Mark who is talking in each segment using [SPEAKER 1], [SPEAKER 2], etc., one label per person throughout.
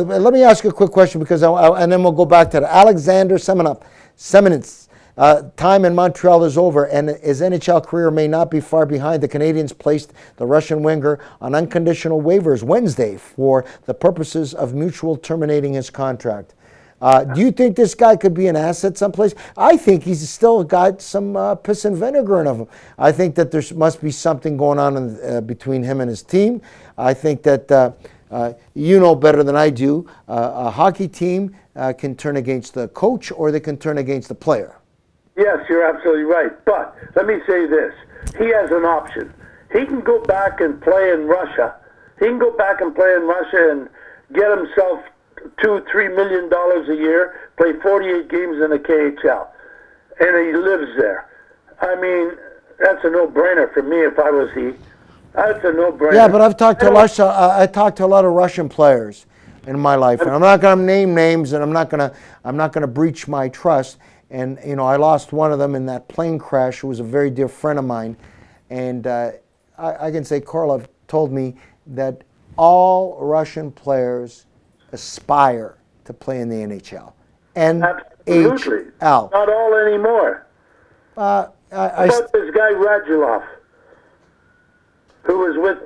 [SPEAKER 1] Let me ask you a quick question because and then we'll go back to the Alexander Semin's time in Montreal is over, and his NHL career may not be far behind. The Canadiens placed the Russian winger on unconditional waivers Wednesday for the purposes of mutual terminating his contract. Do you think this guy could be an asset someplace? I think he's still got some piss and vinegar in him. I think that there must be something going on between him and his team. I think that you know better than I do. A hockey team can turn against the coach or they can turn against the player.
[SPEAKER 2] Yes, you're absolutely right. But let me say this. He has an option. He can go back and play in Russia. He can go back and play in Russia and get himself $2-3 million a year, play 48 games in the KHL, and he lives there. I mean, that's a no-brainer for me if I was he. That's a no-brainer.
[SPEAKER 1] Yeah, but I've talked to Russia. I talked to a lot of Russian players in my life, and I'm not going to name names, and I'm not going to breach my trust. And you know, I lost one of them in that plane crash, who was a very dear friend of mine, and I can say Korolev told me that all Russian players aspire to play in the NHL.
[SPEAKER 2] Absolutely.
[SPEAKER 1] NHL.
[SPEAKER 2] Not all anymore. How about this guy Radulov, who was with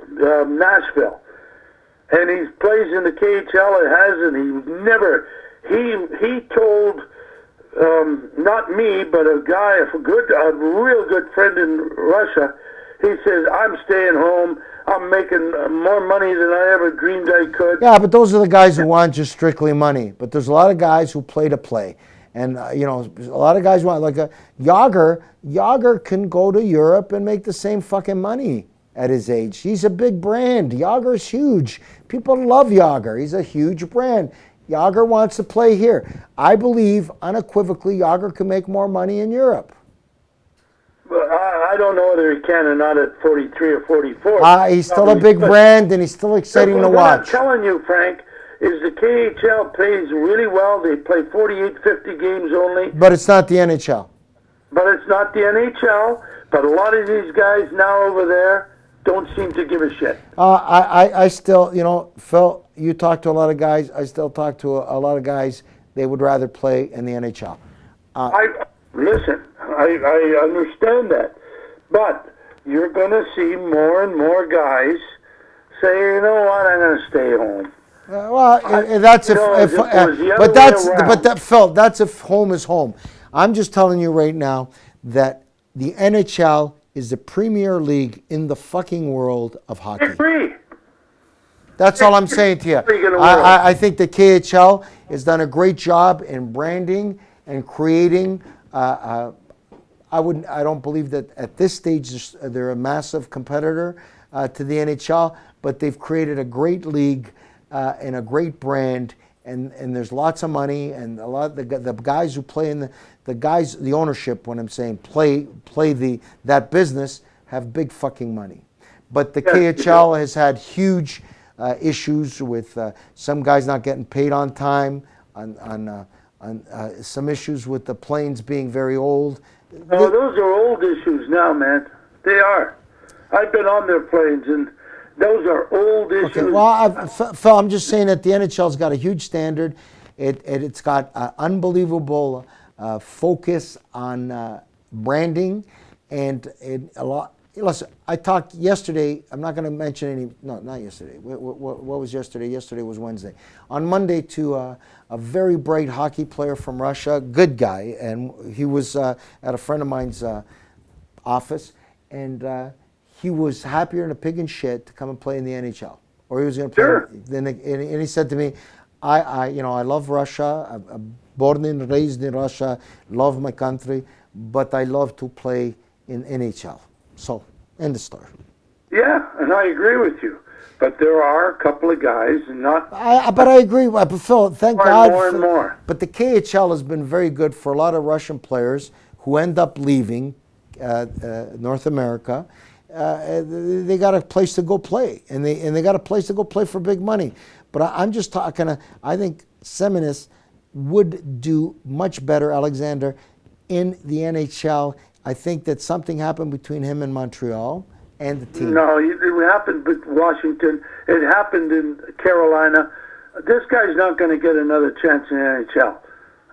[SPEAKER 2] Nashville, and he plays in the KHL and hasn't. He told not me, but a guy, a real good friend in Russia. He says, "I'm staying home. I'm making more money than I ever dreamed I could."
[SPEAKER 1] Yeah, but those are the guys who want just strictly money. But there's a lot of guys who play to play. And, you know, a lot of guys want, like Jágr can go to Europe and make the same fucking money at his age. He's a big brand. Jágr's huge. People love Jágr. He's a huge brand. Jágr wants to play here. I believe unequivocally Jágr can make more money in Europe.
[SPEAKER 2] But I don't know whether he can or not at 43 or 44.
[SPEAKER 1] He's still a big brand, and he's still exciting to watch.
[SPEAKER 2] What I'm telling you, Frank, is the KHL plays really well. They play 48, 50 games only.
[SPEAKER 1] But it's not the NHL.
[SPEAKER 2] But it's not the NHL. But a lot of these guys now over there don't seem to give a shit.
[SPEAKER 1] I still, you know, Phil, you talk to a lot of guys. I still talk to a lot of guys. They would rather play in the NHL.
[SPEAKER 2] Listen, I understand that. But you're going to see more and more guys say, you know what, I'm going to stay home. Phil, that's if home is home. I'm just telling you right now that the NHL is the premier league in the fucking world of hockey. Agree.
[SPEAKER 1] That's all I'm saying to you. I think the KHL has done a great job in branding and creating. I don't believe that at this stage they're a massive competitor to the NHL, but they've created a great league and a great brand, and there's lots of money, and a lot of the guys who play in the ownership, when I'm saying play that business, have big fucking money. But the KHL has had huge issues with some guys not getting paid on time, on some issues with the planes being very old.
[SPEAKER 2] Oh, those are old issues now, man. They are. I've been on their planes, and those are old issues.
[SPEAKER 1] Okay, well, Phil, I'm just saying that the NHL's got a huge standard. It's got unbelievable focus on branding, and a lot. Listen, I talked yesterday. I'm not going to mention any. No, not yesterday. What was yesterday? Yesterday was Wednesday. On Monday, to a very bright hockey player from Russia, good guy, and he was at a friend of mine's office, and he was happier than a pig in shit to come and play in the NHL, or he was going to play.
[SPEAKER 2] Sure.
[SPEAKER 1] And he said to me, I love Russia. I'm born and raised in Russia. Love my country, but I love to play in NHL. So, end the story.
[SPEAKER 2] Yeah, and I agree with you. But there are a couple of guys, and not.
[SPEAKER 1] But I agree. But Phil, thank God.
[SPEAKER 2] More and more.
[SPEAKER 1] But the KHL has been very good for a lot of Russian players who end up leaving North America. They got a place to go play, and they got a place to go play for big money. But I'm just talking. I think Semin would do much better, Alexander, in the NHL. I think that something happened between him and Montreal and the team.
[SPEAKER 2] No, it happened with Washington. It happened in Carolina. This guy's not going to get another chance in the NHL.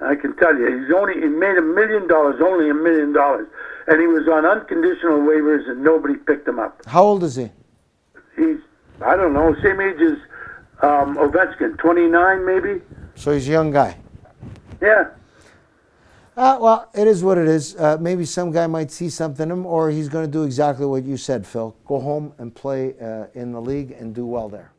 [SPEAKER 2] I can tell you. He made $1 million, only $1 million. And he was on unconditional waivers and nobody picked him up.
[SPEAKER 1] How old is he?
[SPEAKER 2] He's, I don't know, same age as Ovechkin, 29 maybe?
[SPEAKER 1] So he's a young guy.
[SPEAKER 2] Yeah.
[SPEAKER 1] Well, it is what it is. Maybe some guy might see something in him, or he's going to do exactly what you said, Phil. Go home and play in the league and do well there.